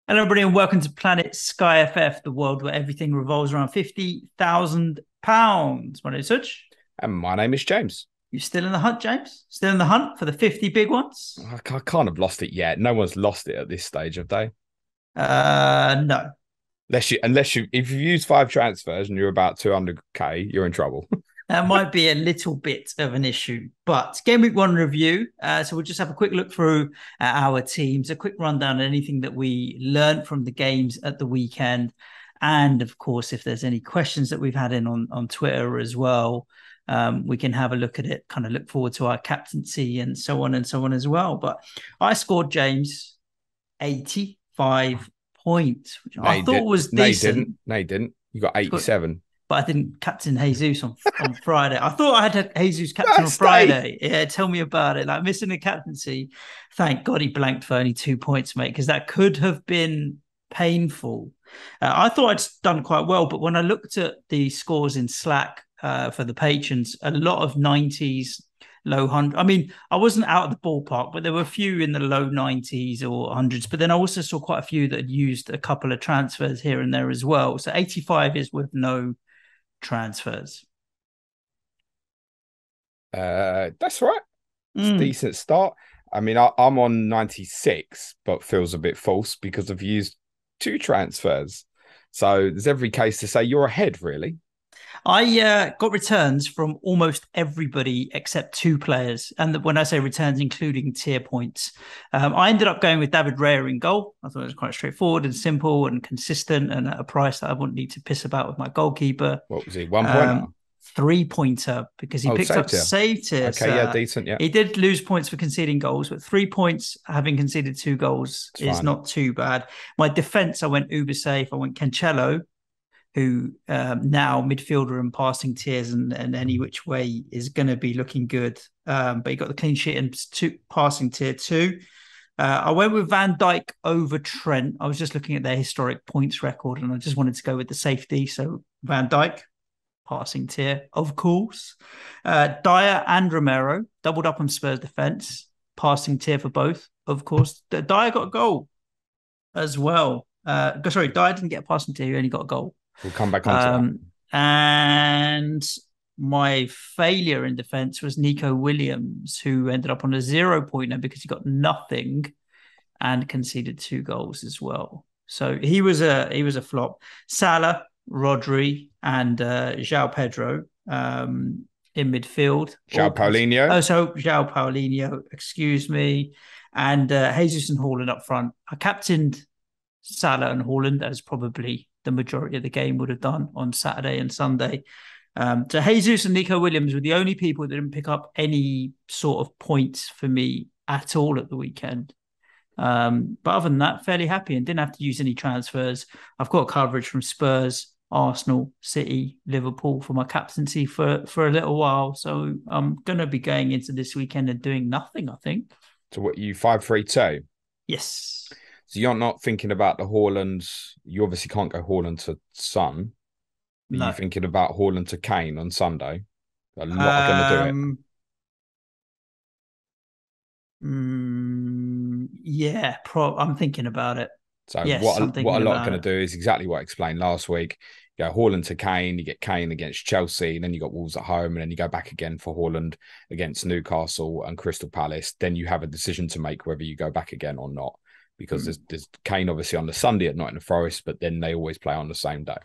Hello, everybody, and welcome to Planet SkyFF, the world where everything revolves around £50,000. My name is Such. And my name is James. You still in the hunt, James? Still in the hunt for the 50 big ones? I can't have lost it yet. No one's lost it at this stage, have they? No. If you've used five transfers and you're about 200k, you're in trouble. That might be a little bit of an issue, but game week one review. So we'll just have a quick look through our teams, a quick rundown of anything that we learned from the games at the weekend. And of course, if there's any questions that we've had in on Twitter as well, we can have a look at it, kind of look forward to our captaincy and so on and so on as well. But I scored James 85 points, which No, I you thought did. was No, you didn't. decent. No, you didn't. You got 87. But I didn't captain Jesus on Friday. I thought I had Jesus captain on First day. Friday. Yeah, tell me about it. Like missing a captaincy. Thank God he blanked for only 2 points, mate, because that could have been painful. I thought I'd done quite well, but when I looked at the scores in Slack for the patrons, a lot of 90s, low hundred. I mean, I wasn't out of the ballpark, but there were a few in the low 90s or hundreds. But then I also saw quite a few that had used a couple of transfers here and there as well. So 85 is with no transfers. That's right. It's a Mm. decent start. I mean, I'm on 96, but feels a bit false because I've used two transfers. So there's every case to say you're ahead, really. I got returns from almost everybody except two players. And when I say returns, including tier points, I ended up going with David Raya in goal. I thought it was quite straightforward and simple and consistent and at a price that I wouldn't need to piss about with my goalkeeper. What was he? 1 pointer. Um, 3 pointer because he Oh, picked up saved here. save tier. Okay, yeah, So decent. Yeah, he did lose points for conceding goals, but 3 points having conceded two goals it's is fine. not too bad. My defense, I went uber safe. I went Cancelo, who now midfielder and passing tiers and any which way is going to be looking good. But he got the clean sheet and passing tier two. I went with Van Dijk over Trent. I was just looking at their historic points record and I just wanted to go with the safety. So Van Dijk, passing tier, of course. Dyer and Romero doubled up on Spurs defense, passing tier for both, of course. Dyer got a goal as well. Sorry, Dyer didn't get a passing tier, he only got a goal. We'll come back onto that. And my failure in defense was Nico Williams, who ended up on a 0 pointer because he got nothing and conceded two goals as well. So he was a flop. Salah, Rodri, and João Pedro in midfield. João Paulinho. Oh, so João Paulinho, excuse me, and Jesus and Haaland up front. I captained Salah and Haaland, as probably the majority of the game would have done on Saturday and Sunday. So Jesus and Nico Williams were the only people that didn't pick up any sort of points for me at all at the weekend. But other than that, fairly happy and didn't have to use any transfers. I've got coverage from Spurs, Arsenal, City, Liverpool for my captaincy for a little while. So I'm gonna be going into this weekend and doing nothing, I think. So what you 5-3-2? Yes. So you're not thinking about the Haaland. You obviously can't go Haaland to Son. Are you No. thinking about Haaland to Kane on Sunday? A lot are going to do it. Um yeah, I'm thinking about it. So Yes, I'm what thinking a lot are about going it. to do is exactly what I explained last week. You go Haaland to Kane, you get Kane against Chelsea, and then you got Wolves at home, and then you go back again for Haaland against Newcastle and Crystal Palace. Then you have a decision to make whether you go back again or not, because Mm, there's Kane obviously on the Sunday at Nottingham Forest, but then they always play on the same day.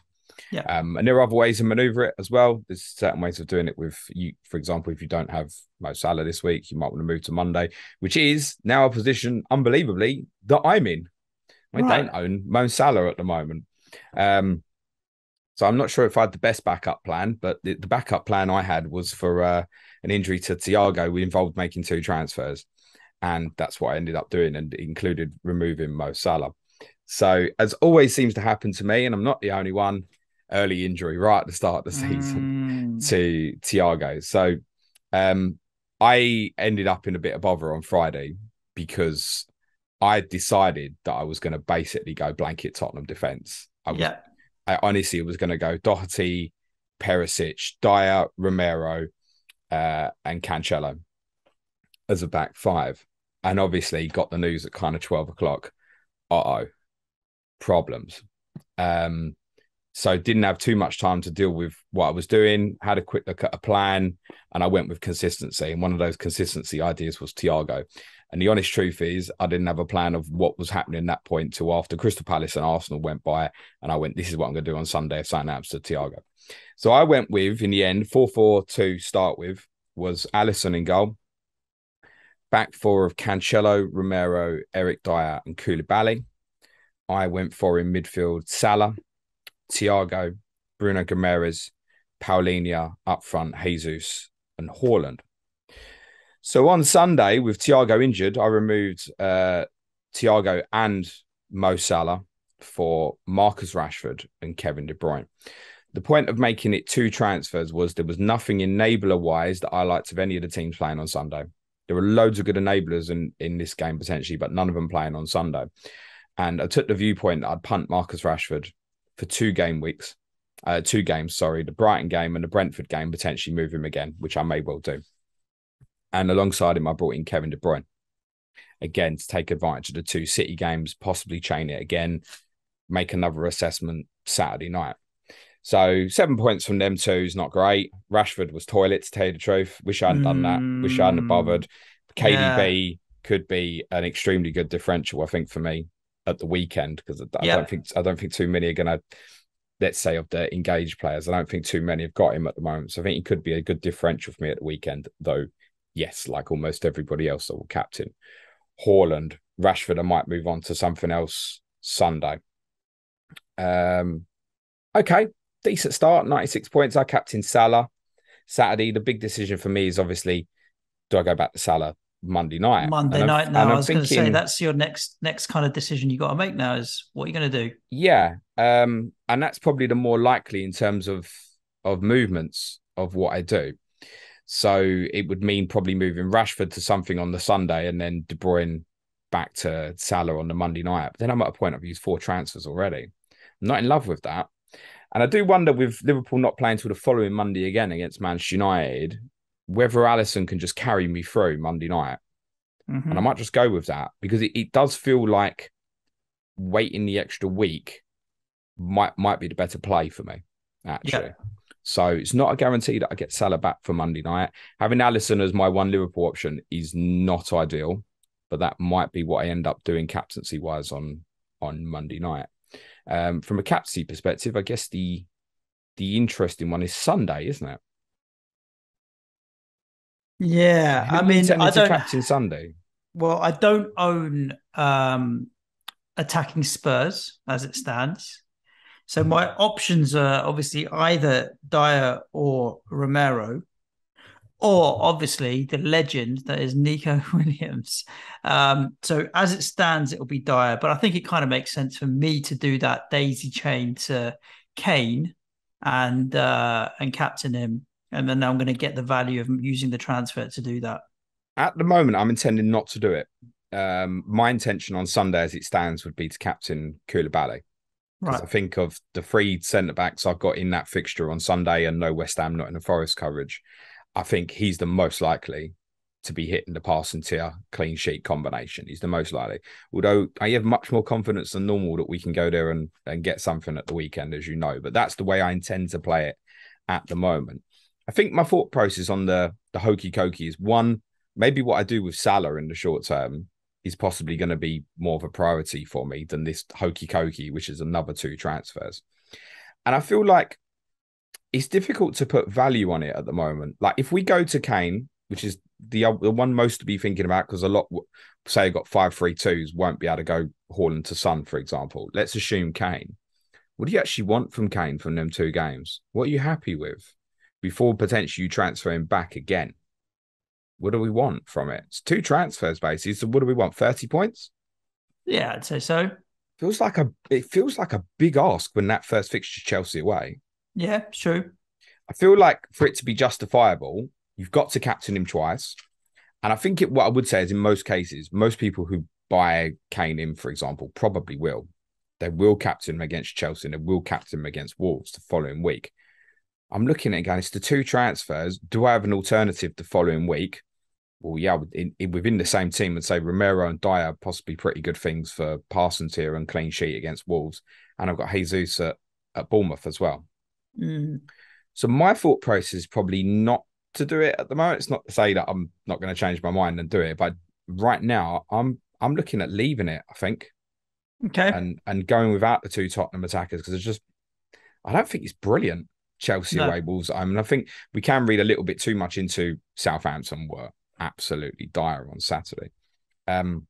yeah. And there are other ways to maneuver it as well. There's certain ways of doing it with you. For example, if you don't have Mo Salah this week, you might want to move to Monday, which is now a position, unbelievably, that I'm in. I don't Right. own Mo Salah at the moment. Um, so I'm not sure if I had the best backup plan, but the backup plan I had was for an injury to Thiago. We involved making two transfers, and that's what I ended up doing, and it included removing Mo Salah. So, as always seems to happen to me, and I'm not the only one, early injury right at the start of the season Mm, to Thiago. So, um, I ended up in a bit of bother on Friday because I decided that I was going to basically go blanket Tottenham defense. yeah. I honestly was going to go Doherty, Perisic, Dyer, Romero, and Cancelo as a back five. And obviously got the news at kind of 12 o'clock. Uh oh. problems. So didn't have too much time to deal with what I was doing, had a quick look at a plan, and I went with consistency. And one of those consistency ideas was Thiago. And the honest truth is, I didn't have a plan of what was happening at that point till after Crystal Palace and Arsenal went by. And I went, this is what I'm going to do on Sunday if something happens to Thiago. So I went with, in the end, 4-4-2 start with, was Alisson in goal. Back four of Cancelo, Romero, Eric Dyer, and Koulibaly. I went for in midfield Salah, Thiago, Bruno Guimaraes, Paulinho, up front Jesus, and Haaland. So on Sunday, with Thiago injured, I removed Thiago and Mo Salah for Marcus Rashford and Kevin De Bruyne. The point of making it 2 transfers was there was nothing enabler-wise that I liked of any of the teams playing on Sunday. There were loads of good enablers in this game potentially, but none of them playing on Sunday. And I took the viewpoint that I'd punt Marcus Rashford for 2 games, the Brighton game and the Brentford game, potentially move him again, which I may well do. And alongside him, I brought in Kevin De Bruyne, again, to take advantage of the 2 City games, possibly chain it again, make another assessment Saturday night. So 7 points from them 2 is not great. Rashford was toilet, to tell you the truth. Wish I hadn't done that. Wish I hadn't have bothered. KDB could be an extremely good differential, I think, for me at the weekend, because I don't think too many are going to, let's say, of the engaged players, I don't think too many have got him at the moment. So I think he could be a good differential for me at the weekend, though, yes, like almost everybody else that will captain. Haaland, Rashford, I might move on to something else Sunday. Okay, decent start, 96 points. I captain Salah. Saturday, the big decision for me is obviously, do I go back to Salah Monday night? Monday night now. I was going to say, that's your next kind of decision you got to make now, is what you're going to do. Yeah. And that's probably the more likely in terms of movements of what I do. So it would mean probably moving Rashford to something on the Sunday and then De Bruyne back to Salah on the Monday night. But then I'm at a point I've used 4 transfers already. I'm not in love with that. And I do wonder, with Liverpool not playing till the following Monday again against Manchester United, whether Alisson can just carry me through Monday night. Mm-hmm. And I might just go with that, because it does feel like waiting the extra week might be the better play for me, actually. Yeah. So it's not a guarantee that I get Salah back for Monday night. Having Alisson as my one Liverpool option is not ideal, but that might be what I end up doing captaincy-wise on Monday night. From a captaincy perspective, I guess the interesting one is Sunday, isn't it? Yeah, I mean, I don't captain Sunday. Well, I don't own attacking Spurs as it stands, so my options are obviously either Dyer or Romero, or obviously the legend that is Nico Williams. So as it stands, it will be Dyer, but I think it kind of makes sense for me to do that daisy chain to Kane and captain him. And then I'm going to get the value of using the transfer to do that. At the moment, I'm intending not to do it. My intention on Sunday, as it stands, would be to captain Koulibaly. Because I think of the 3 centre-backs I've got in that fixture on Sunday and no West Ham, not in the Forest coverage, I think he's the most likely to be hitting the passing tier clean sheet combination. He's the most likely. Although I have much more confidence than normal that we can go there and get something at the weekend, as you know. But that's the way I intend to play it at the moment. I think my thought process on the hokey cokey is, one, maybe what I do with Salah in the short term is possibly going to be more of a priority for me than this hokey cokey, which is another 2 transfers. And I feel like it's difficult to put value on it at the moment. Like if we go to Kane, which is the one most to be thinking about, because a lot, say, I got 5-3-2s, won't be able to go Haaland to Son, for example. Let's assume Kane. What do you actually want from Kane from them 2 games? What are you happy with before potentially you transfer him back again? What do we want from it? It's 2 transfers, basically. So what do we want? 30 points? Yeah, I'd say so. It feels like a big ask when that first fixture Chelsea away. Yeah, true. I feel like for it to be justifiable, you've got to captain him twice. And I think what I would say is, in most cases, most people who buy Kane in, for example, probably will. They will captain him against Chelsea and they will captain him against Wolves the following week. I'm looking at it going, it's the 2 transfers. Do I have an alternative the following week? Well, yeah, within the same team, would say Romero and Dyer possibly pretty good things for passing tier and clean sheet against Wolves. And I've got Jesus at Bournemouth as well. Mm. So my thought process is probably not to do it at the moment. It's not to say that I'm not going to change my mind and do it, but right now I'm looking at leaving it, I think, Okay. and going without the two Tottenham attackers because it's just I don't think it's brilliant. Chelsea No. away Wolves. I mean, I think we can read a little bit too much into Southampton were absolutely dire on Saturday. Um,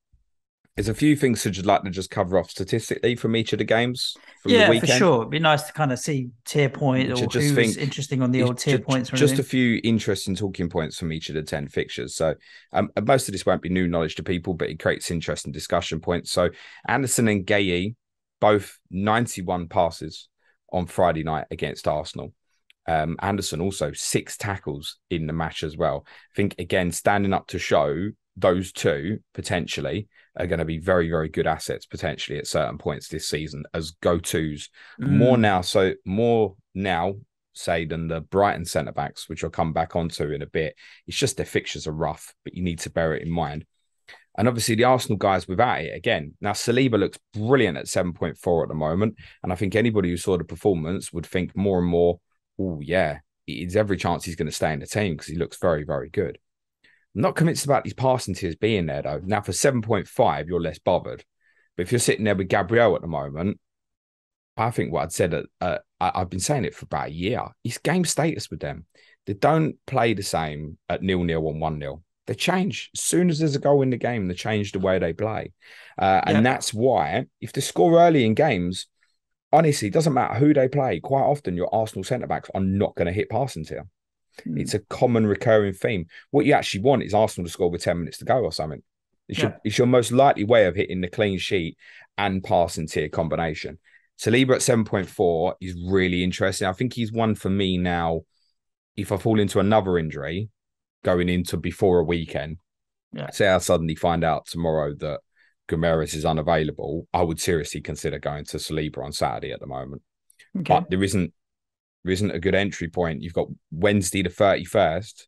there's a few things to just like to just cover off statistically from each of the games from the Yeah, for weekend, sure. It'd be nice to kind of see tier point which I or just who was think interesting on the is old tier points or just a anything. few interesting talking points from each of the 10 fixtures. So most of this won't be new knowledge to people, but it creates interesting discussion points. So Anderson and Gay, both 91 passes on Friday night against Arsenal. Anderson also 6 tackles in the match as well. I think, again, standing up to show those two potentially are going to be very, very good assets potentially at certain points this season as go-tos. Mm. More now, say, than the Brighton centre-backs, which I'll come back onto in a bit. It's just their fixtures are rough, but you need to bear it in mind. And obviously the Arsenal guys without it again. Now Saliba looks brilliant at 7.4 at the moment. And I think anybody who saw the performance would think more and more, oh yeah, it's every chance he's going to stay in the team because he looks very, very good. I'm not convinced about these passing tiers being there though. Now for 7.5, you're less bothered. But if you're sitting there with Gabriel at the moment, I think what I'd said, I've been saying it for about a year. It's game status with them. They don't play the same at 0-0 and 1-0. They change. As soon as there's a goal in the game, they change the way they play. And Yeah. that's why, if they score early in games, honestly, it doesn't matter who they play. Quite often, your Arsenal centre-backs are not going to hit passing tier. Mm. It's a common recurring theme. What you actually want is Arsenal to score with 10 minutes to go or something. Yeah. It's your most likely way of hitting the clean sheet and passing tier combination. Saliba at 7.4 is really interesting. I think he's one for me now. If I fall into another injury going into before a weekend, Yeah. say I suddenly find out tomorrow that Gomeres is unavailable, I would seriously consider going to Saliba on Saturday at the moment. Okay. But there isn't a good entry point. You've got Wednesday the 31st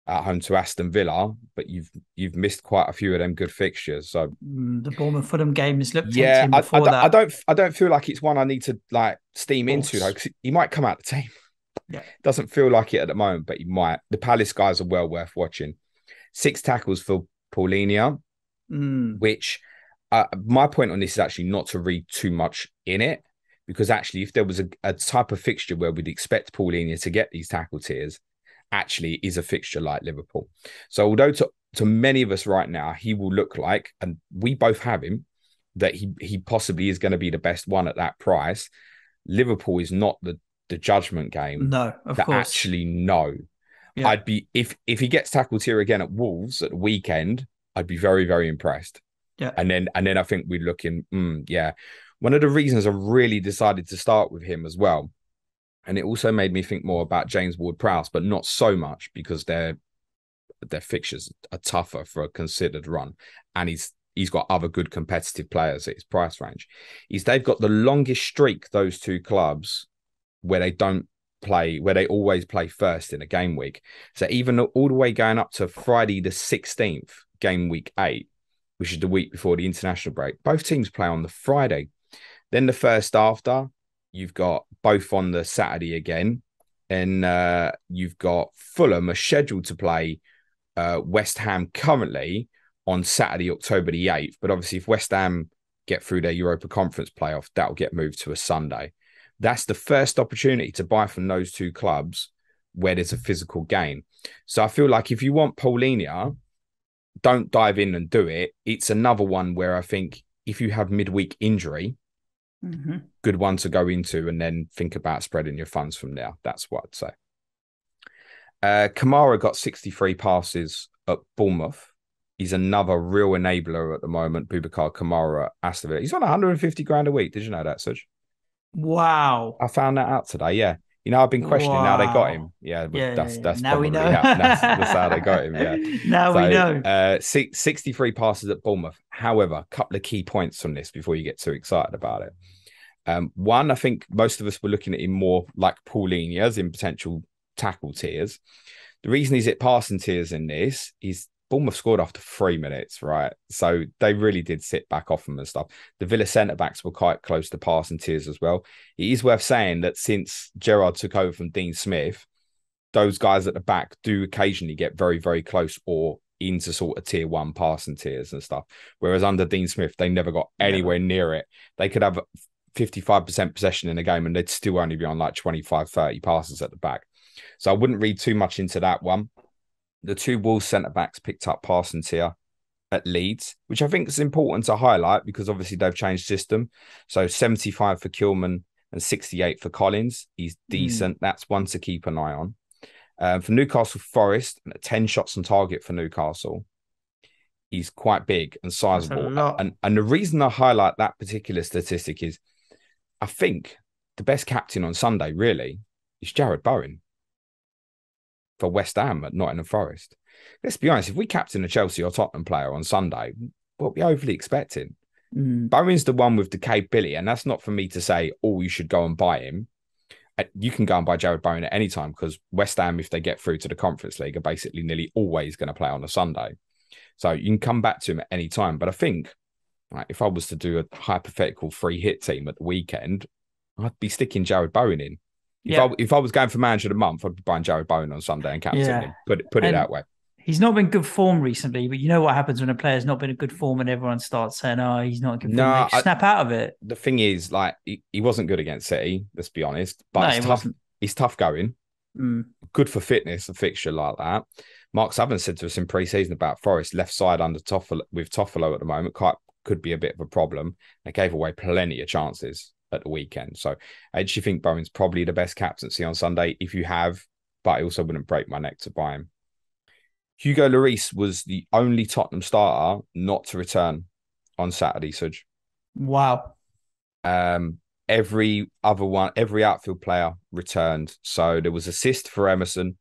at home to Aston Villa, but you've missed quite a few of them good fixtures. So The Bournemouth Fulham games looked yeah, tempting before that. I don't feel like it's one I need to like steam into though, Force. because he might come out the team. Yeah. Doesn't feel like it at the moment, but he might. The Palace guys are well worth watching. 6 tackles for Paulinia, Mm. which my point on this is actually not to read too much in it, because actually, if there was a type of fixture where we'd expect Paulinia to get these tackle tiers, actually is a fixture like Liverpool. So although to many of us right now, he will look like, and we both have him, that he possibly is going to be the best one at that price. Liverpool is not the judgment game No, of to course. actually know. Yeah. I'd be if he gets tackled here again at Wolves at the weekend, I'd be very, very impressed. Yeah. And then I think we're looking, yeah. One of the reasons I really decided to start with him as well, and it also made me think more about James Ward-Prowse, but not so much because their fixtures are tougher for a considered run, and he's got other good competitive players at his price range. They've got the longest streak, those two clubs, where they don't play, where they always play first in a game week. So even all the way going up to Friday the 16th, game week 8, which is the week before the international break, both teams play on the Friday. Then the first after, you've got both on the Saturday again. And you've got Fulham are scheduled to play West Ham currently on Saturday, October the 8th. But obviously, if West Ham get through their Europa Conference playoff, that'll get moved to a Sunday. That's the first opportunity to buy from those two clubs where there's a physical game. So I feel like if you want Paulinia, don't dive in and do it. It's another one where I think if you have midweek injury, good one to go into and then think about spreading your funds from there. That's what I'd say. Kamara got 63 passes at Bournemouth. He's another real enabler at the moment. Boubacar Kamara, Aston Villa. He's on 150 grand a week. Did you know that, Suj? Wow. I found that out today. Yeah. You know, I've been questioning. Now they got him. Wow. Yeah, but Yeah, yeah, yeah. that's Now we probably know. how that's how they got him. Yeah. Now we So know. 63 passes at Bournemouth. However, a couple of key points from this before you get too excited about it. One, I think most of us were looking at him more like Paulinho as in potential tackle tiers. The reason he's at passing tiers in this is Bournemouth scored after 3 minutes, right? So they really did sit back off them and stuff. The Villa centre-backs were quite close to passing tiers as well. It is worth saying that since Gerrard took over from Dean Smith, those guys at the back do occasionally get very, very close or into sort of tier 1 passing tiers and stuff. Whereas under Dean Smith, they never got anywhere near it. They could have 55% possession in a game and they'd still only be on like 25, 30 passes at the back. So I wouldn't read too much into that one. The 2 Wolves centre-backs picked up passing tier at Leeds, which I think is important to highlight because obviously they've changed system. So 75 for Kilman and 68 for Collins. He's decent. That's one to keep an eye on. For Newcastle Forest, 10 shots on target for Newcastle. He's quite big and sizable. And the reason I highlight that particular statistic is I think the best captain on Sunday, really, is Jared Bowen for West Ham at Nottingham Forest. Let's be honest, if we captain a Chelsea or Tottenham player on Sunday, what are we overly expecting? Bowen's the one with the capability, and that's not for me to say, oh, you should go and buy him. You can go and buy Jared Bowen at any time because West Ham, if they get through to the Conference League, are basically nearly always going to play on a Sunday. So you can come back to him at any time. But I think if I was to do a hypothetical free hit team at the weekend, I'd be sticking Jared Bowen in. If I was going for manager of the month, I'd be buying Jared Bowen on Sunday and captain him. Put it that way. He's not been good form recently, but you know what happens when a player's not been in good form and everyone starts saying, oh, he's not in good form. Snap out of it. The thing is, like, he wasn't good against City, let's be honest. But it's tough. He's tough going. Good for fitness, a fixture like that. Mark Southern said to us in pre-season about Forest, left side under with Toffolo at the moment, could be a bit of a problem. They gave away plenty of chances at the weekend. So I actually think Bowen's probably the best captaincy on Sunday if you have, but I also wouldn't break my neck to buy him. Hugo Lloris was the only Tottenham starter not to return on Saturday, Suj. Wow. Every outfield player returned. So there was assist for Emerson,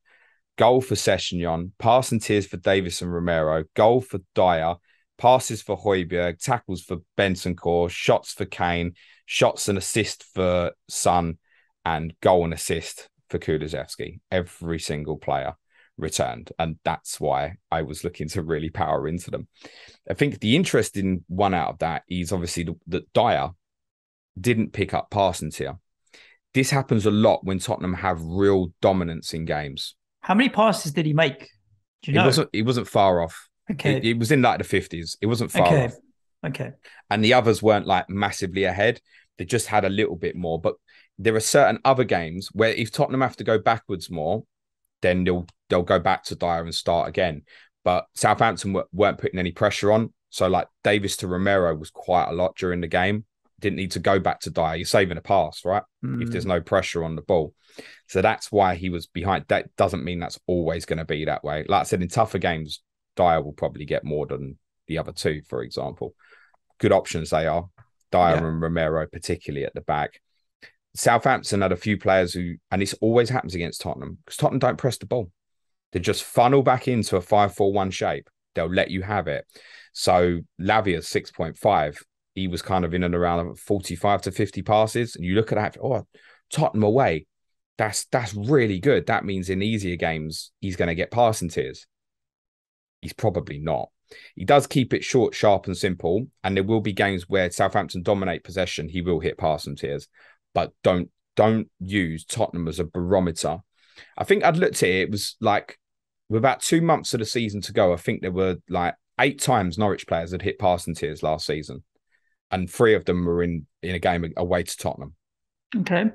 goal for Sessegnon, pass and tears for Davis and Romero, goal for Dyer, passes for Højbjerg, tackles for Bentancur, shots for Kane, shots and assist for Son, and goal and assist for Kulusevski. Every single player returned, and that's why I was looking to really power into them. I think the interesting one out of that is obviously that Dyer didn't pick up passing tier. This happens a lot when Tottenham have real dominance in games. How many passes did he make? Do you know? It wasn't far off. Okay. It was in like the 50s. It wasn't far off. Okay. And the others weren't like massively ahead. They just had a little bit more. But there are certain other games where if Tottenham have to go backwards more, then they'll go back to Dyer and start again. But Southampton weren't putting any pressure on. So like Davis to Romero was quite a lot during the game. Didn't need to go back to Dyer. You're saving a pass, right? If there's no pressure on the ball. So that's why he was behind. That doesn't mean that's always going to be that way. Like I said, in tougher games, Dyer will probably get more than the other two, for example. Good options they are. Dyer and Romero, particularly at the back. Southampton had a few players who, and this always happens against Tottenham, because Tottenham don't press the ball. They just funnel back into a 5-4-1 shape. They'll let you have it. So Lavia's 6.5. He was kind of in and around 45 to 50 passes. And you look at that, Tottenham away. That's really good. That means in easier games, he's going to get passing tiers. He's probably not. He does keep it short, sharp, and simple. And there will be games where Southampton dominate possession. He will hit passing tiers. But don't use Tottenham as a barometer. I think I'd looked at it. It was like with about 2 months of the season to go. I think there were like 8 times Norwich players had hit passing tiers last season. And 3 of them were in a game away to Tottenham. Okay.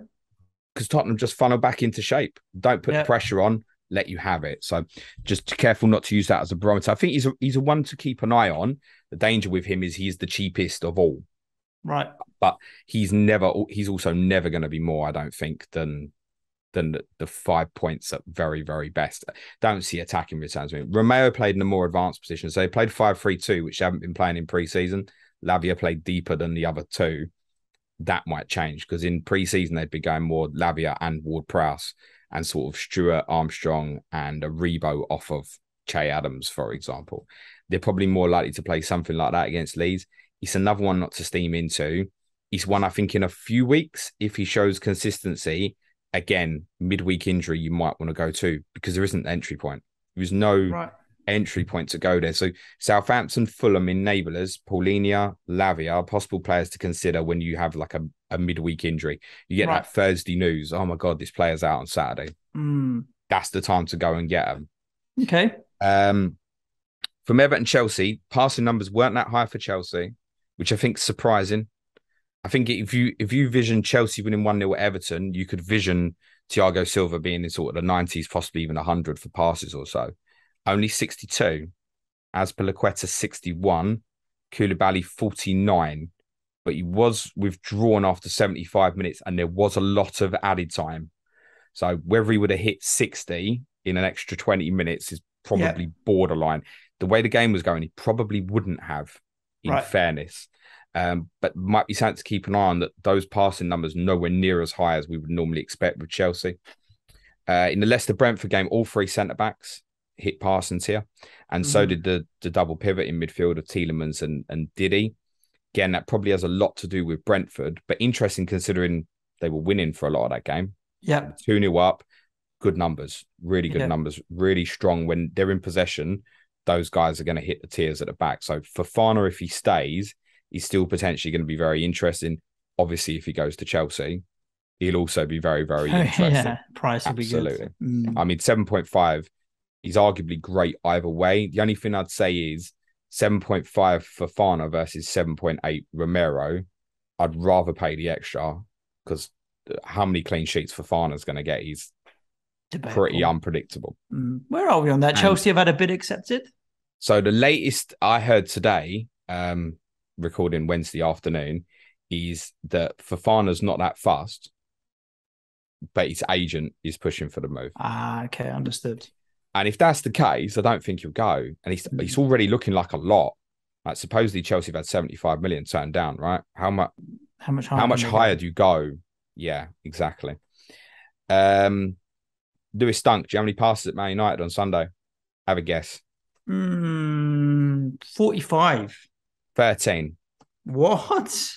Because Tottenham just funnel back into shape. Don't put the pressure on, let you have it. So just careful not to use that as a barometer. I think he's a one to keep an eye on. The danger with him is he's the cheapest of all. Right. But he's also never going to be more, I don't think, than the 5 points at very, very best. Don't see attacking returns. I mean, Romeo played in a more advanced position. So they played 5-3-2, which they haven't been playing in pre-season. Lavia played deeper than the other two. That might change because in pre-season they'd be going more Lavia and Ward-Prowse and sort of Stewart, Armstrong and a Rebo off of Che Adams, for example. They're probably more likely to play something like that against Leeds. It's another one not to steam into. It's one I think in a few weeks, if he shows consistency, again, midweek injury you might want to go to because there isn't an entry point. There's no entry point to go there. So Southampton, Fulham in enablers, Paulinia, Lavia, possible players to consider when you have like a midweek injury. You get that Thursday news. Oh my God, this player's out on Saturday. That's the time to go and get them. Okay. From Everton, Chelsea, passing numbers weren't that high for Chelsea, which I think is surprising. I think if you vision Chelsea winning 1-0 at Everton, you could vision Thiago Silva being in sort of the 90s, possibly even 100 for passes or so. Only 62, as per Laqueta 61, Koulibaly 49, but he was withdrawn after 75 minutes and there was a lot of added time. So whether he would have hit 60 in an extra 20 minutes is probably borderline. The way the game was going, he probably wouldn't have, in fairness. But might be something to keep an eye on, that those passing numbers nowhere near as high as we would normally expect with Chelsea. In the Leicester-Brentford game, all three centre-backs hit passing tier. And so did the double pivot in midfield of Tielemans and Didi. Again, that probably has a lot to do with Brentford, but interesting considering they were winning for a lot of that game. Yeah. 2-0 up, good numbers, really good numbers, really strong. When they're in possession, those guys are going to hit the tiers at the back. So Fofana, if he stays, he's still potentially going to be very interesting. Obviously, if he goes to Chelsea, he'll also be very, very interesting. Yeah, price will be good. Absolutely. I mean, 7.5, he's arguably great either way. The only thing I'd say is 7.5 Fofana versus 7.8 Romero. I'd rather pay the extra, because how many clean sheets Fofana's going to get? He's pretty unpredictable. Where are we on that? Chelsea have had a bid accepted? So the latest I heard today, recording Wednesday afternoon, is that Fofana's not that fast, but his agent is pushing for the move. Okay, understood. And if that's the case, I don't think he'll go. And he's already looking like a lot. Like supposedly Chelsea have had 75 million turned down, right? How much higher do you go? Yeah, exactly. Lewis Dunk, do you have any passes at Man United on Sunday? Have a guess. 45. 13. What?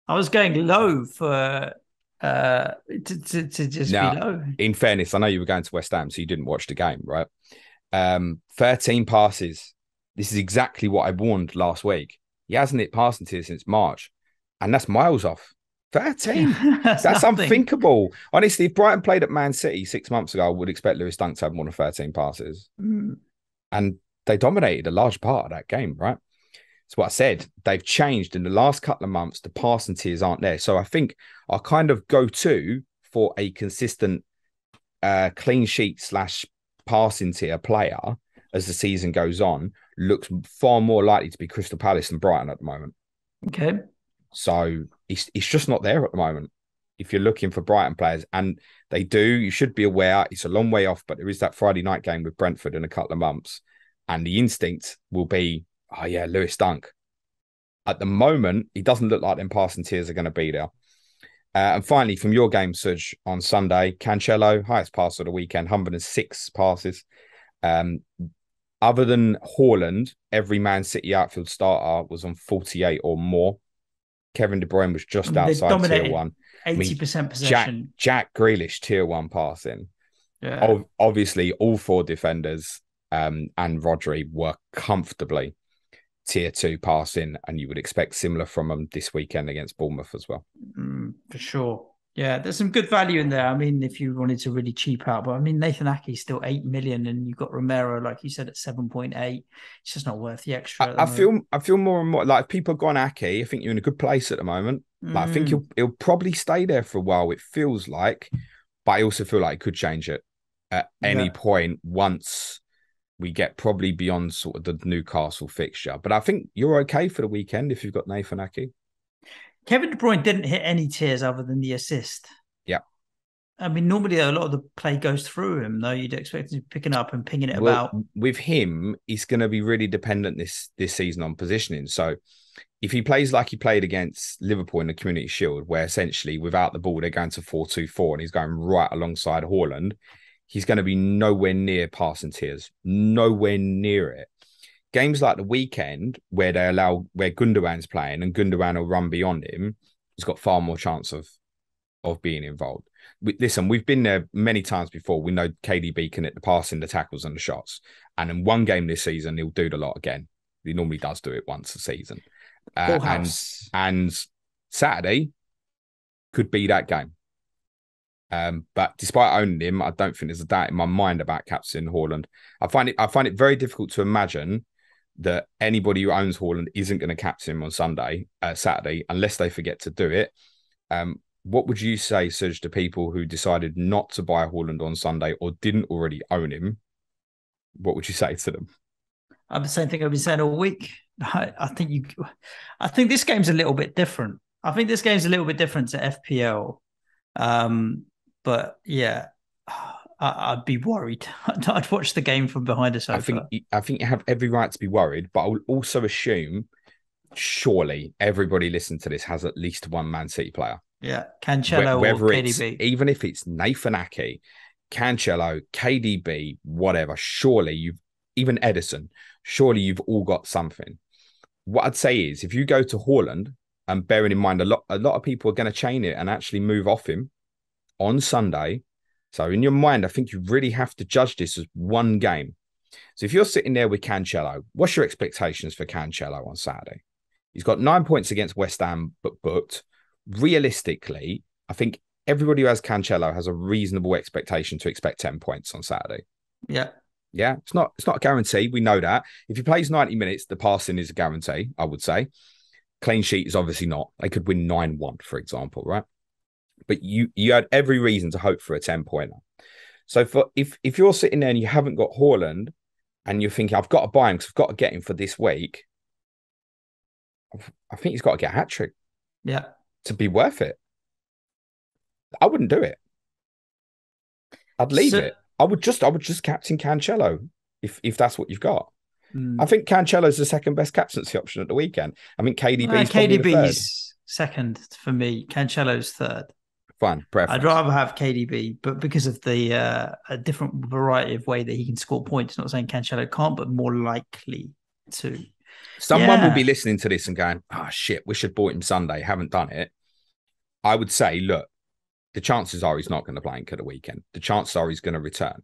I was going low for to just be low. In fairness, I know you were going to West Ham, so you didn't watch the game, right? 13 passes. This is exactly what I warned last week. He hasn't hit passing tier since March, and that's miles off. 13. That's unthinkable. Honestly, if Brighton played at Man City 6 months ago, I would expect Lewis Dunk to have more than 13 passes. And they dominated a large part of that game, right? That's what I said. They've changed in the last couple of months. The passing tiers aren't there. So I think our kind of go-to for a consistent clean sheet / passing tier player as the season goes on looks far more likely to be Crystal Palace than Brighton at the moment. Okay. So it's just not there at the moment. If you're looking for Brighton players, and they do, you should be aware it's a long way off, but there is that Friday night game with Brentford in a couple of months. And the instinct will be, oh yeah, Lewis Dunk. At the moment, he doesn't look like them passing tiers are going to be there. And finally, from your game, Suj, on Sunday, Cancelo, highest pass of the weekend, 106 passes. Other than Haaland, every Man City outfield starter was on 48 or more. Kevin De Bruyne was just outside tier 1. 80% possession. Jack Grealish, tier 1 passing. Yeah. Obviously, all four defenders and Rodri were comfortably tier 2 passing, and you would expect similar from them this weekend against Bournemouth as well. For sure. Yeah, there's some good value in there. I mean, if you wanted to really cheap out, but I mean, Nathan Ake's still 8 million, and you've got Romero, like you said, at 7.8. It's just not worth the extra. I feel more and more like if people have gone Ake, I think you're in a good place at the moment. Like, I think he'll probably stay there for a while, it feels like, but I also feel like it could change it at any point once we get probably beyond sort of the Newcastle fixture. But I think you're okay for the weekend if you've got Nathan Ake. Kevin De Bruyne didn't hit any tiers other than the assist. Yeah. I mean, normally a lot of the play goes through him, though. You'd expect him to pick it up and pinging it about. With him, he's going to be really dependent this season on positioning. So if he plays like he played against Liverpool in the Community Shield, where essentially without the ball, they're going to 4-2-4 and he's going right alongside Haaland, he's going to be nowhere near passing tiers. Nowhere near it. Games like the weekend where Gundogan's playing and Gundogan will run beyond him, he's got far more chance of being involved. Listen, we've been there many times before. We know KDB can hit the passing, the tackles, and the shots. And in one game this season, he'll do the lot again. He normally does do it once a season. Full And house. Saturday could be that game. But despite owning him, I don't think there's a doubt in my mind about captaining Haaland. I find it very difficult to imagine that anybody who owns Haaland isn't going to captain him on Saturday, unless they forget to do it. What would you say, Serge, to people who decided not to buy Haaland on Sunday or didn't already own him? What would you say to them? I'm the same thing I've been saying all week. I think this game's a little bit different. I think this game's a little bit different to FPL. But yeah, I'd be worried. I'd watch the game from behind a sofa. I think you have every right to be worried, but I will also assume, surely everybody listening to this has at least one Man City player. Yeah, Cancelo or KDB. Even if it's Nathan Ake, Cancelo, KDB, whatever, surely even Edison, surely you've all got something. What I'd say is, if you go to Haaland, and bearing in mind a lot of people are going to chain it and actually move off him on Sunday. So in your mind, I think you really have to judge this as one game. So if you're sitting there with Cancelo, what's your expectations for Cancelo on Saturday? He's got 9 points against West Ham, but booked. Realistically, I think everybody who has Cancelo has a reasonable expectation to expect 10 points on Saturday. Yeah. Yeah, it's not a guarantee. We know that. If he plays 90 minutes, the passing is a guarantee, I would say. Clean sheet is obviously not. They could win 9-1, for example, right? But you had every reason to hope for a 10-pointer. So if you're sitting there and you haven't got Haaland and you're thinking, I've got to buy him because I've got to get him for this week, I think he's got to get a hat-trick. Yeah. To be worth it. I wouldn't do it. I'd leave it. I would just captain Cancelo if that's what you've got. I think Cancelo's the second best captaincy option at the weekend. I mean, KDB's second for me. Cancelo's third. Fine, preference. I'd rather have KDB, but because of the a different variety of way that he can score points. Not saying Cancelo can't, but more likely to. Someone will be listening to this and going, "Oh shit, we should have bought him Sunday. Haven't done it." I would say, look, the chances are he's not going to blank at the weekend. The chances are he's going to return.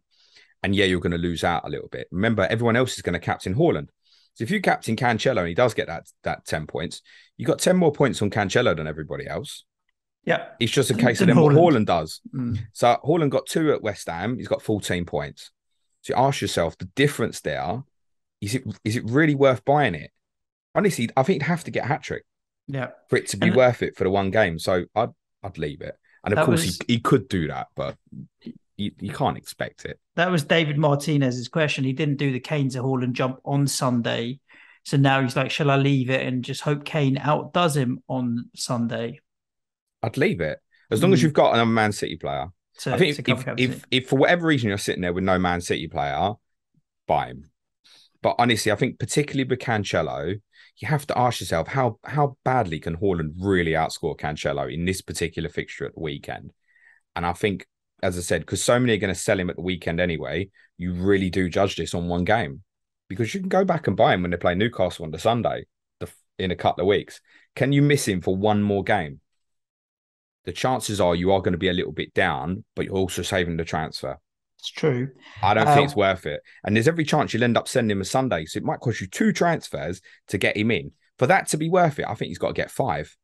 And yeah, you're going to lose out a little bit. Remember, everyone else is going to captain Haaland. So if you captain Cancelo and he does get that 10 points, you got 10 more points on Cancelo than everybody else. Yeah. It's just a case of then what Haaland does. So Haaland got 2 at West Ham. He's got 14 points. So you ask yourself, the difference there, is it really worth buying it? Honestly, I think you'd have to get a hat-trick for it to be worth it for the one game. So I'd leave it. And of course, he could do that, but you can't expect it. That was David Martinez's question. He didn't do the Kane to Haaland jump on Sunday. So now he's like, shall I leave it and just hope Kane outdoes him on Sunday? I'd leave it. As long as you've got a Man City player. I think if for whatever reason you're sitting there with no Man City player, buy him. But honestly, I think particularly with Cancelo, you have to ask yourself, how badly can Haaland really outscore Cancelo in this particular fixture at the weekend? And I think, as I said, because so many are going to sell him at the weekend anyway, you really do judge this on one game. Because you can go back and buy him when they play Newcastle on the Sunday in a couple of weeks. Can you miss him for one more game? The chances are you are going to be a little bit down, but you're also saving the transfer. It's true. I don't think it's worth it. And there's every chance you'll end up sending him a Sunday. So it might cost you 2 transfers to get him in. For that to be worth it, I think he's got to get 5.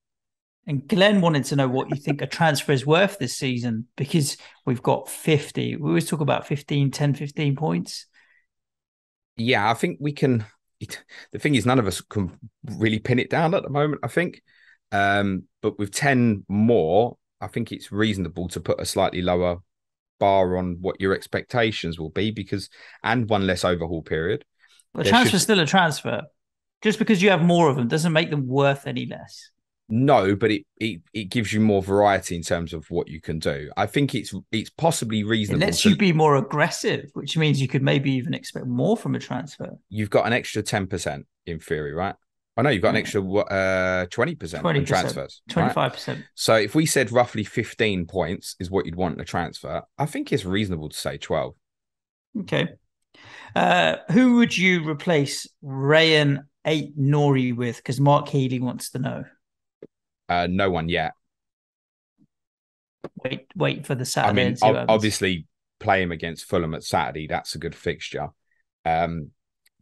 And Glenn wanted to know what you think a transfer is worth this season, because we've got 50. We always talk about 10, 15 points. Yeah, I think we can. The thing is, none of us can really pin it down at the moment, I think. But with 10 more, I think it's reasonable to put a slightly lower bar on what your expectations will be, and one less overhaul period. But a transfer is still a transfer. Just because you have more of them doesn't make them worth any less. No, but it gives you more variety in terms of what you can do. I think it's possibly reasonable. It lets you be more aggressive, which means you could maybe even expect more from a transfer. You've got an extra 10% in theory, right? I know you've got an extra 20% on transfers. 25%. Right? So if we said roughly 15 points is what you'd want in a transfer, I think it's reasonable to say 12. Okay. Who would you replace Rayan 8 Nori with? Because Mark Healy wants to know. No one yet. Wait for the I Saturday mean, and see what happens. obviously play him against Fulham at Saturday. That's a good fixture. Um,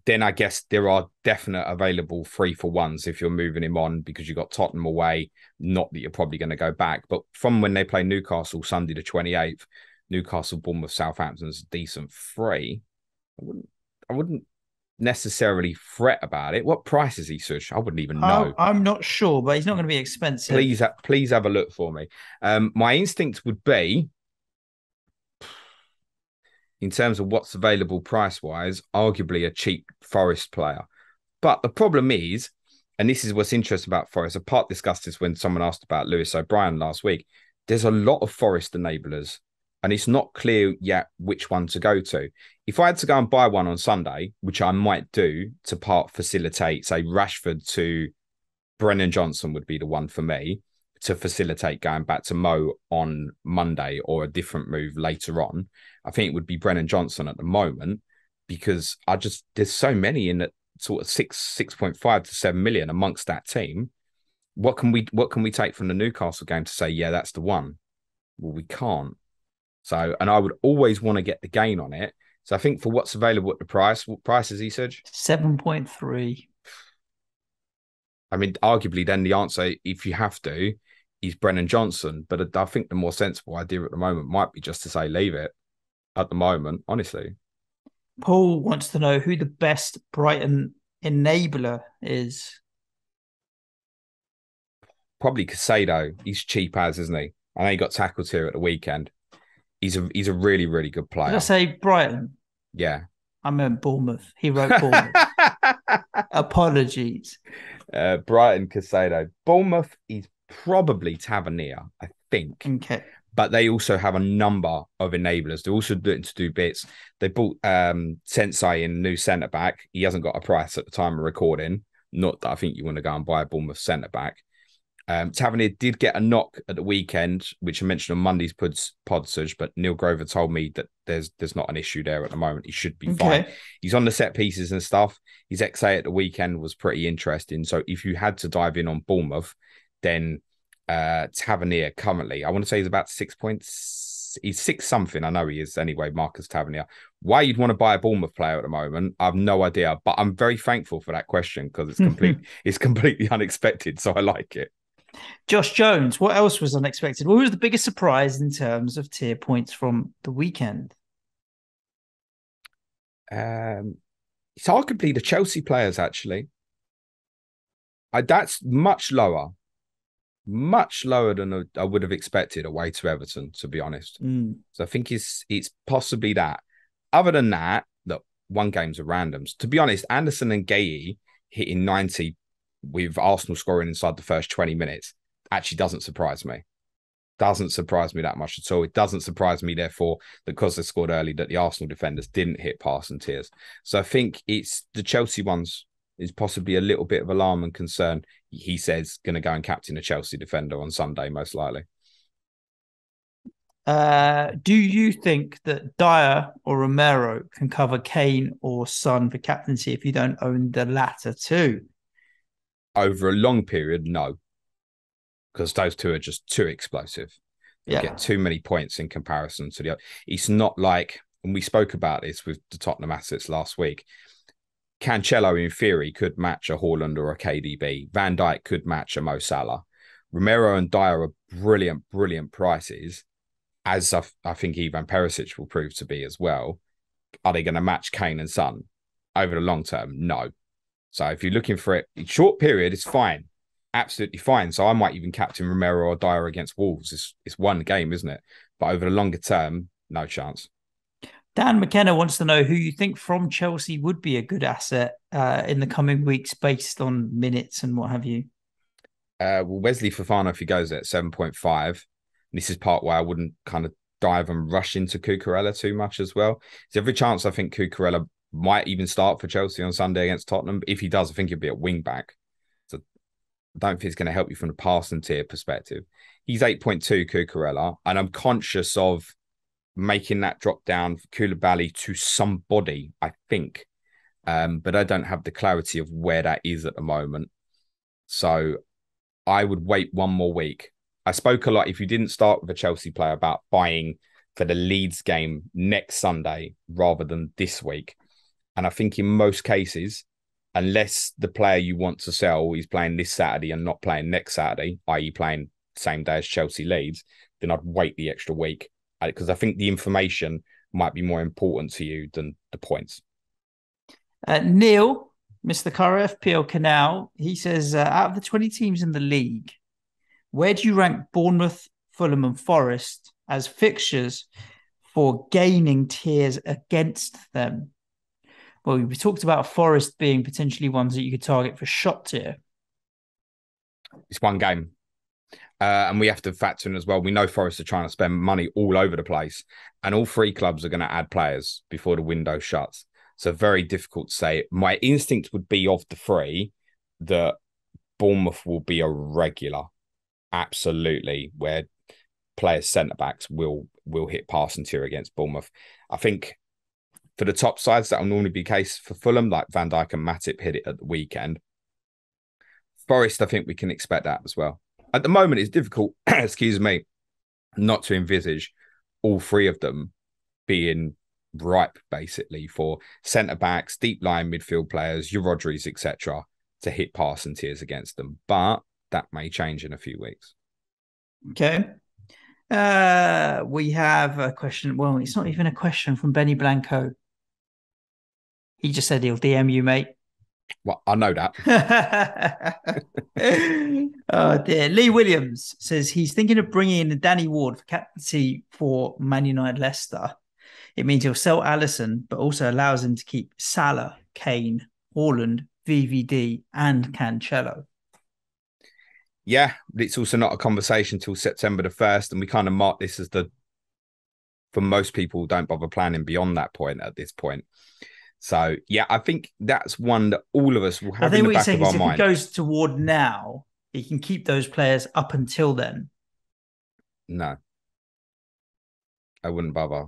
then I guess there are definite available 3-for-1s if you're moving him on because you've got Tottenham away. Not that you're probably going to go back, but from when they play Newcastle Sunday the 28th, Newcastle, Bournemouth, Southampton's a decent free. I wouldn't necessarily fret about it. What price is he, Sush? I wouldn't even know. I'm not sure, but he's not going to be expensive. Please have a look for me. My instinct would be, in terms of what's available price wise, arguably a cheap Forest player. But the problem is, and this is what's interesting about Forest, I part discussed this when someone asked about Lewis O'Brien last week. There's a lot of Forest enablers, and it's not clear yet which one to go to. If I had to go and buy one on Sunday, which I might do to part facilitate, say, Rashford to Brennan Johnson would be the one for me to facilitate going back to Mo on Monday or a different move later on. I think it would be Brennan Johnson at the moment because there's so many in that sort of 6.5 to 7 million amongst that team. What can we take from the Newcastle game to say, yeah, that's the one? Well, we can't. So, and I would always want to get the gain on it. So I think for what's available at the price, what price is he, Serge? 7.3. I mean, arguably, then the answer, if you have to, is Brennan Johnson. But I think the more sensible idea at the moment might be just to say leave it at the moment, honestly. Paul wants to know who the best Brighton enabler is. Probably Casado. He's cheap as, isn't he? I know he got tackled here at the weekend. He's a really, really good player. Did I say Brighton? Yeah. I meant Bournemouth. He wrote Bournemouth. Apologies. Brighton Casado. Bournemouth is probably Tavernier, I think. Okay. But they also have a number of enablers. They're also looking to do bits. They bought Sensei in, new centre back. He hasn't got a price at the time of recording. Not that I think you want to go and buy a Bournemouth centre back. Tavernier did get a knock at the weekend, which I mentioned on Monday's pod, Suj, but Neil Grover told me that there's not an issue there at the moment. He should be fine. He's on the set pieces and stuff. His XA at the weekend was pretty interesting. So if you had to dive in on Bournemouth, then Tavernier currently, I want to say he's about 6 points. He's 6 something. I know he is anyway, Marcus Tavernier. Why you'd want to buy a Bournemouth player at the moment, I have no idea. But I'm very thankful for that question because it's completely unexpected. So I like it. Josh Jones, what else was unexpected? What was the biggest surprise in terms of tier points from the weekend? It's arguably the Chelsea players, actually. That's much lower than I would have expected away to Everton, to be honest. So I think it's possibly that. Other than that, look, one game's a randoms. To be honest, Anderson and Gueye hitting 90 with Arsenal scoring inside the first 20 minutes actually doesn't surprise me. Doesn't surprise me that much at all. It doesn't surprise me, therefore, that because they scored early, that the Arsenal defenders didn't hit pass and tears. So I think it's the Chelsea ones is possibly a little bit of alarm and concern. He says going to go and captain a Chelsea defender on Sunday, most likely. Do you think that Dyer or Romero can cover Kane or Son for captaincy if you don't own the latter two? Over a long period, no. Because those two are just too explosive. They'll get too many points in comparison to the other. It's not like, and we spoke about this with the Tottenham assets last week, Cancelo, in theory, could match a Haaland or a KDB. Van Dijk could match a Mo Salah. Romero and Dyer are brilliant, brilliant prices, as I think Ivan Perisic will prove to be as well. Are they going to match Kane and Son? Over the long term, no. So if you're looking for it, in short period, it's fine. Absolutely fine. So I might even captain Romero or Dyer against Wolves. It's one game, isn't it? But over the longer term, no chance. Dan McKenna wants to know who you think from Chelsea would be a good asset in the coming weeks based on minutes and what have you. Well, Wesley Fofana, if he goes at 7.5, this is part why I wouldn't kind of dive and rush into Cucurella too much as well. There's every chance I think Cucurella might even start for Chelsea on Sunday against Tottenham. But if he does, I think he'll be at wing back. So I don't think it's going to help you from the passing tier perspective. He's 8.2 Cucurella, and I'm conscious of making that drop down for Koulibaly to somebody, I think. But I don't have the clarity of where that is at the moment. So I would wait one more week I spoke a lot, if you didn't start with a Chelsea player, about buying for the Leeds game next Sunday rather than this week. And I think in most cases, unless the player you want to sell is playing this Saturday and not playing next Saturday, i.e. playing same day as Chelsea Leeds, then I'd wait the extra week, because I think the information might be more important to you than the points. Neil, Mr. Curry, FPL Canal, he says, out of the 20 teams in the league, where do you rank Bournemouth, Fulham, and Forest as fixtures for gaining tiers against them? Well, we talked about Forest being potentially ones that you could target for shot tier. It's one game. And we have to factor in as well. We know Forest are trying to spend money all over the place, and all three clubs are going to add players before the window shuts. So very difficult to say. My instinct would be of the three that Bournemouth will be a regular. Absolutely, where players centre backs will hit passing tier against Bournemouth. I think for the top sides, that will normally be the case for Fulham, like Van Dijk and Matip hit it at the weekend. Forest, I think we can expect that as well. At the moment, it's difficult, excuse me, not to envisage all three of them being ripe, basically, for centre backs, deep line midfield players, your Rodris, etc., to hit passing tiers against them. But that may change in a few weeks. Okay. We have a question. Well, it's not even a question from Benny Blanco. He just said he'll DM you, mate. Well, I know that. Oh dear. Lee Williams says he's thinking of bringing in Danny Ward for captaincy for Man United Leicester. It means he'll sell Alisson, but also allows him to keep Salah, Kane, Haaland, VVD, and Cancelo. Yeah, but it's also not a conversation till September the 1st. And we kind of mark this as for most people, don't bother planning beyond that point at this point. So, yeah, I think that's one that all of us will have in the back of our mind. If he goes to Ward now, he can keep those players up until then. No. I wouldn't bother.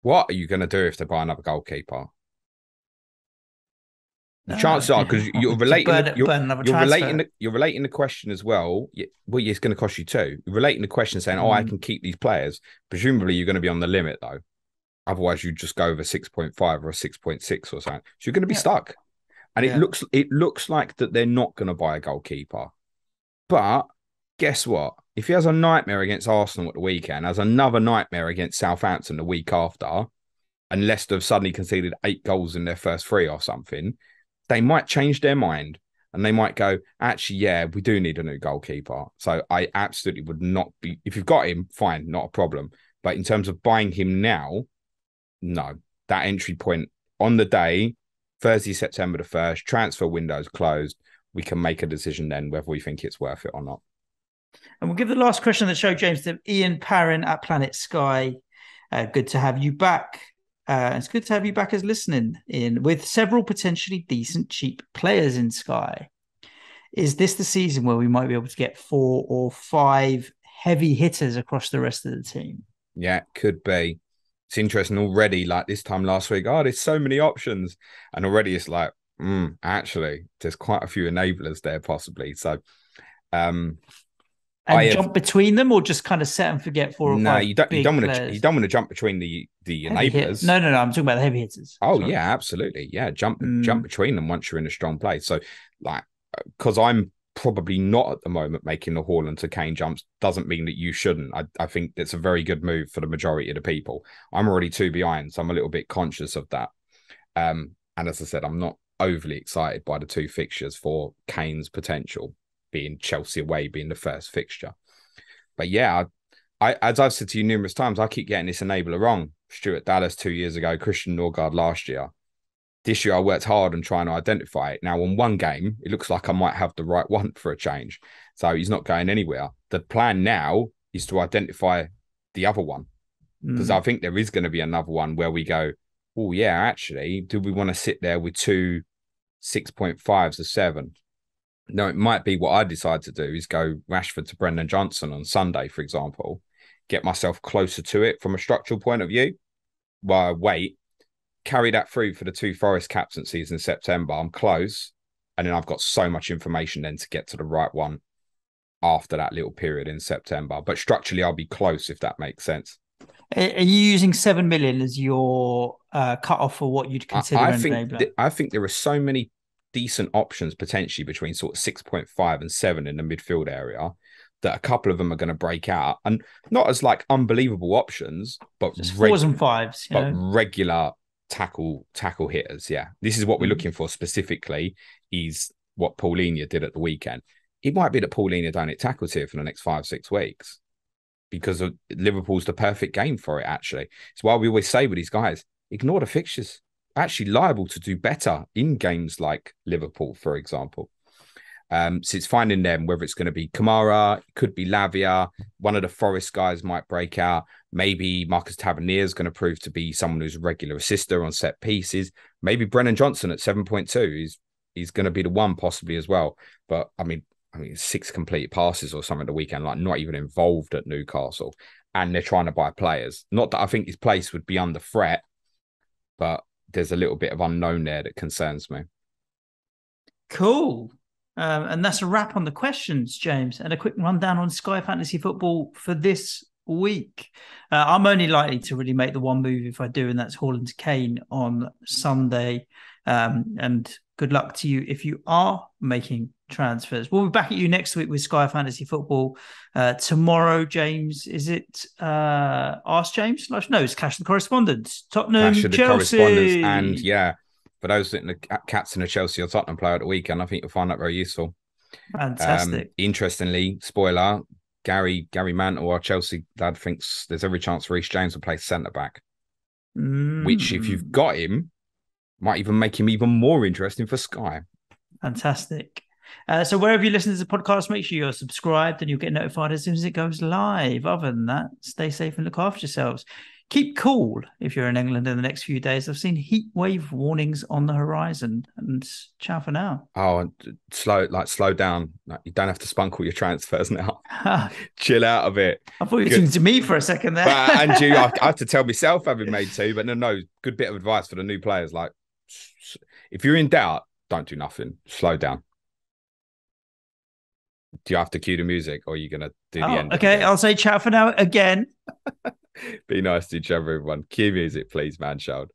What are you going to do if they buy another goalkeeper? The chances are, because you're relating the question as well. Well, it's going to cost you too. You're relating the question saying, I can keep these players. Presumably, you're going to be on the limit, though. Otherwise, you just go over 6.5 or a 6.6 or something. So you're going to be stuck. And it looks like that they're not going to buy a goalkeeper. But guess what? If he has a nightmare against Arsenal at the weekend, has another nightmare against Southampton the week after, and Leicester have suddenly conceded 8 goals in their first 3 or something, they might change their mind and they might go, actually, yeah, we do need a new goalkeeper. So I absolutely would not be, if you've got him, fine, not a problem. But in terms of buying him now, no. That entry point on the day, Thursday, September the 1st, transfer window's closed. We can make a decision then whether we think it's worth it or not. And we'll give the last question of the show, James, to Ian Parrin at Planet Sky. Good to have you back. It's good to have you back as listening in with several potentially decent, cheap players in Sky. Is this the season where we might be able to get 4 or 5 heavy hitters across the rest of the team? Yeah, could be. It's interesting already, like this time last week, there's so many options. And already it's like, actually, there's quite a few enablers there possibly. So, jump between them, or just kind of set and forget 4 or 5. No, you don't want to jump between the enablers. No. I'm talking about the heavy hitters. Oh, sorry. Yeah, absolutely. Yeah, jump between them once you're in a strong place. So, like, because I'm probably not at the moment making the Haaland to Kane jumps doesn't mean that you shouldn't. I think that's a very good move for the majority of the people. I'm already 2 behind, so I'm a little bit conscious of that. And as I said, I'm not overly excited by the 2 fixtures for Kane's potential, being Chelsea away being the first fixture. But yeah, I as I've said to you numerous times, I keep getting this enabler wrong. Stuart Dallas 2 years ago, Christian Norgard last year. This year I worked hard on trying to identify it. Now on one game, it looks like I might have the right one for a change. So he's not going anywhere. The plan now is to identify the other one. Because I think there is going to be another one where we go, oh yeah, actually, do we want to sit there with 2 6.5s or 7? No, it might be what I decide to do is go Rashford to Brendan Johnson on Sunday, for example, get myself closer to it from a structural point of view. While I wait, carry that through for the 2 Forest captaincies in September. I'm close. And then I've got so much information then to get to the right one. after that little period in September. But structurally, I'll be close, if that makes sense. Are you using 7 million as your cut-off for what you'd consider I an think enabler? I think there are so many decent options potentially between sort of 6.5 and 7 in the midfield area that a couple of them are going to break out, and not as like unbelievable options, but Just fours and fives, you know. regular tackle hitters. Yeah, this is what we're Mm. looking for specifically. Is what Paulinho did at the weekend. It might be that Paulinho don't hit tackles here for the next 5-6 weeks because of Liverpool's the perfect game for it. Actually, it's why we always say with these guys, ignore the fixtures. Actually, liable to do better in games like Liverpool, for example. So it's finding them, whether it's going to be Kamara, it could be Lavia, one of the Forest guys might break out. Maybe Marcus Tavernier is going to prove to be someone who's a regular assister on set pieces. Maybe Brennan Johnson at 7.2 he's going to be the one possibly as well. But I mean, 6 complete passes or something the weekend, like not even involved at Newcastle. And they're trying to buy players. Not that I think his place would be under threat, but there's a little bit of unknown there that concerns me. Cool. And that's a wrap on the questions, James, and a quick rundown on Sky Fantasy Football for this week. I'm only likely to really make the one move if I do, and that's Haaland Kane on Sunday. And good luck to you if you are making transfers. We'll be back at you next week with Sky Fantasy Football. Tomorrow, James, is it Ask James? No, it's Clash of the Correspondents. Tottenham, Clash of the Chelsea. Correspondents, and yeah, for those that are captain of Chelsea or Tottenham player at the weekend, I think you'll find that very useful. Fantastic. Interestingly, spoiler, Gary Mantle, our Chelsea lad, thinks there's every chance Reece James will play centre back. Which, if you've got him, might even make him even more interesting for Sky. Fantastic. So wherever you listen to the podcast, make sure you're subscribed and you'll get notified as soon as it goes live. Other than that, stay safe and look after yourselves. Keep cool if you're in England in the next few days. I've seen heat wave warnings on the horizon. And ciao for now. Oh, slow down. You don't have to spunk all your transfers now. Chill out a bit. I thought you were talking to me for a second there. And you, I have to tell myself having made 2, but no, good bit of advice for the new players. Like, if you're in doubt, don't do nothing. Slow down. Do you have to cue the music, or are you going to do the end? Okay, I'll say ciao for now again. Be nice to each other, everyone. Cue music, please, man, child.